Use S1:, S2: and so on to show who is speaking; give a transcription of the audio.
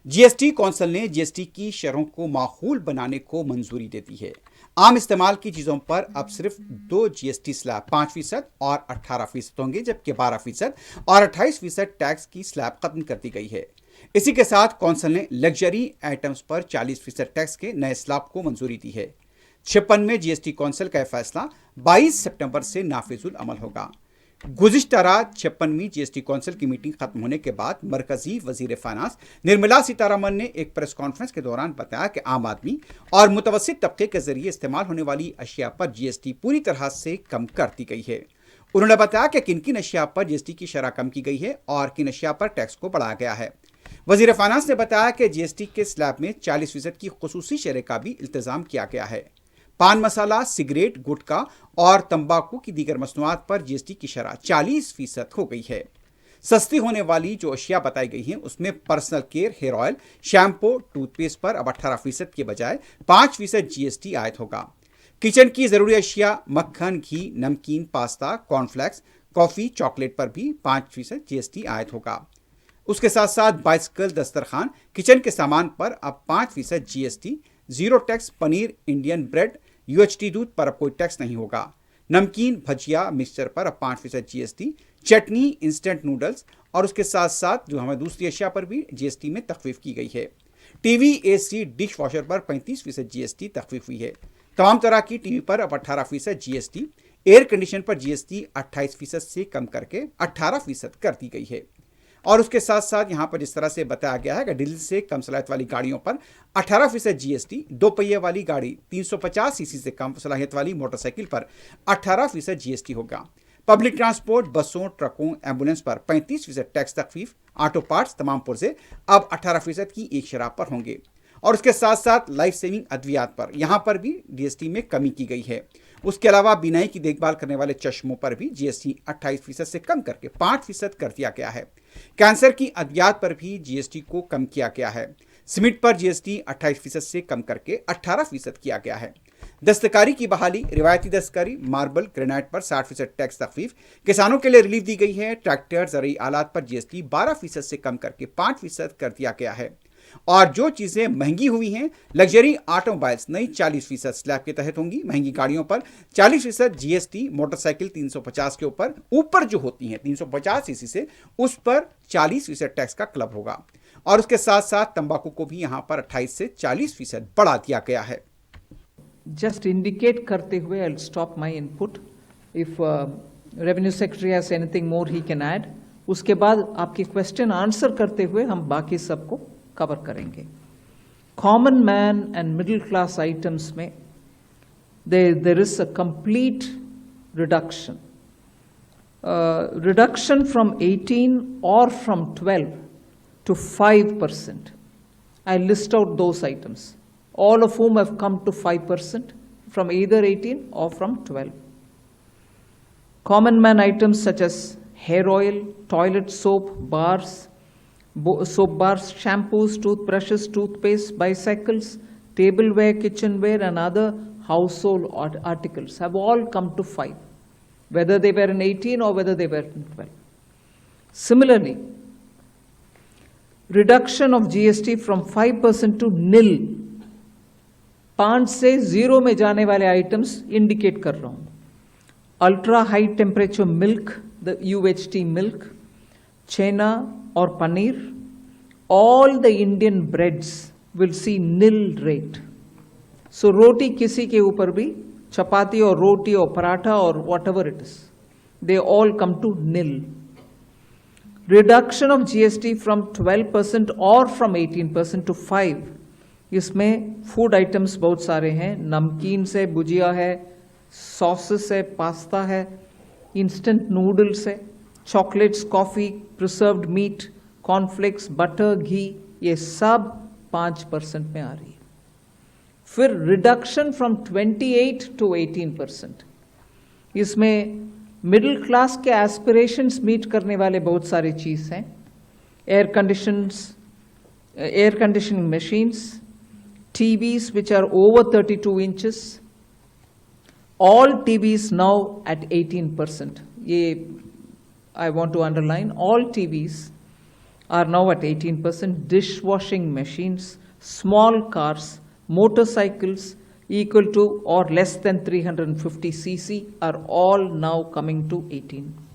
S1: GST council ने GST की शरहों को माकूल बनाने को मंजूरी दे दी है। आम इस्तेमाल की चीजों पर अब सिर्फ दो जीएसटी स्लैब 5% और 18% होंगे, जबकि 12% और 28% टैक्स की स्लैब खत्म कर दी गई है। इसी के साथ कौंसिल ने लग्जरी आइटम्स पर 40% टैक्स के नए स्लैब को मंजूरी दी है। 56 में जीएसटी कौंसिल का फैसला 22 सितंबर से नाफिजुल अमल होगा। गुज़िश्ता रात 56वीं जीएसटी कौंसिल की मीटिंग खत्म होने के बाद मरकजी वजीर फाइनेंस निर्मला सीतारमण ने एक प्रेस कॉन्फ्रेंस के दौरान बताया कि आम आदमी और मुतवस्सित तबके के जरिए इस्तेमाल होने वाली अशिया पर जीएसटी पूरी तरह से कम कर दी गई है। उन्होंने बताया कि किन किन अशिया पर जीएसटी की शरह कम की गई है और किन अशिया पर टैक्स को बढ़ाया गया है। वजीर फाइनेंस ने बताया कि जीएसटी के स्लैब में 40% की खुसूसी शरह का भी इंतजाम किया गया है। पान मसाला, सिगरेट, गुटखा और तंबाकू की दीगर मसनूआत पर जीएसटी की शरह 40% हो गई है। सस्ती होने वाली जो अशिया बताई गई हैं उसमें personal care, hair oil, shampoo, toothpaste पर अब 18% के बजाय 5% जीएसटी आयद होगा। किचन की जरूरी अशिया, मक्खन, घी, नमकीन, पास्ता, कॉर्नफ्लेक्स, कॉफी, चॉकलेट पर भी 5% जीएसटी आयद होगा। उसके साथ साथ बाइसिकल, दस्तरखान, किचन के सामान पर अब 5% GST, zero tax paneer, Indian bread, UHT दूध पर अब कोई टैक्स नहीं होगा। नमकीन, भजिया, मिक्सचर पर अब 5% जीएसटी, चटनी, इंस्टेंट नूडल्स और उसके साथ साथ जो हमें दूसरी अशिया पर भी जीएसटी में तखफीफ की गई है। टीवी, एसी, डिश वॉशर पर 35% जीएसटी तखफीफ हुई है। तमाम तरह की टीवी पर अब 18% जीएसटी, एयर कंडीशन पर जीएसटी 28% से कम करके 18% कर दी गई है। और उसके साथ साथ यहां पर जिस तरह से बताया गया है कि डीजल से कम सलाहियत वाली गाड़ियों पर 18% जीएसटी, दो पहिए वाली गाड़ी 350 सीसी से कम सलाहियत वाली मोटरसाइकिल पर 18% जीएसटी होगा। पब्लिक ट्रांसपोर्ट, बसों, ट्रकों, एम्बुलेंस पर 35% टैक्स तखफीफ, ऑटो पार्ट्स, तमाम पुर्जे अब 18% की एक शराब पर होंगे। और उसके साथ साथ लाइफ सेविंग अद्वियात पर यहां पर भी जीएसटी में कमी की गई है। उसके अलावा बिनाई की देखभाल करने वाले चश्मों पर भी जीएसटी 28% से कम करके 5% कर दिया गया है। कैंसर की अद्वियात पर भी जीएसटी को कम किया गया है। सीमेंट पर जीएसटी 28% से कम करके 18% किया गया है। दस्तकारी की बहाली, रिवायती दस्तकारी, मार्बल, ग्रेनाइट पर 60% टैक्स तखफीफ, किसानों के लिए रिलीफ दी गई है। ट्रैक्टर, ज़रूरी आलात पर जीएसटी 12% से कम करके 5% कर दिया गया है। और जो चीजें महंगी हुई हैं, लग्जरी ऑटोमोबाइल्स नई 40% स्लैब के तहत होंगी। महंगी गाड़ियों पर 40% जीएसटी, मोटरसाइकिल 350 के ऊपर जो होती हैं 350 सीसी से, उस पर 40% टैक्स का क्लब होगा। और उसके साथ साथ तंबाकू को भी यहां पर 28 से 40% बढ़ा दिया गया है।
S2: जस्ट इंडिकेट करते हुए I will stop my input. If revenue secretary has anything more he can add. उसके बाद आपके क्वेश्चन आंसर करते हुए हम बाकी सबको कवर करेंगे। Common man and middle class items में there is a complete reduction, reduction from 18 और from 12 to 5%. I list out those items, all of whom have come to 5% from either 18 or from 12. Common man items such as hair oil, toilet soap, soap bars, shampoos, toothbrushes, toothpaste, bicycles, tableware, kitchenware and other household articles have all come to 5, whether they were in 18 or whether they were in 12. Similarly, reduction of GST from 5% to nil, 5 से 0 में जाने वाले items indicate कर रहा हूं। Ultra high temperature milk, the UHT milk, chhena और paneer, all the Indian breads will see nil rate. So रोटी किसी के ऊपर भी, चपाती और रोटी और पराठा और whatever it is, they all come to nil. Reduction of GST from 12% और फ्रॉम 18% टू 5, इसमें फूड आइटम्स बहुत सारे हैं। नमकीन से भुजिया है, सॉसेस है, पास्ता है, इंस्टेंट नूडल्स है, chocolates, coffee, preserved meat, cornflakes, butter, ghee, ये सब 5% में आ रही है। फिर रिडक्शन फ्रॉम 28 टू 18%, इसमें मिडिल क्लास के एस्पिरेशंस मीट करने वाले बहुत सारी चीज हैं। Air conditioning machines, TVs which are over 32 inches, all TVs now at 18%. ये I want to underline, all TVs are now at 18%. Dishwashing machines, small cars, motorcycles equal to or less than 350 cc are all now coming to 18.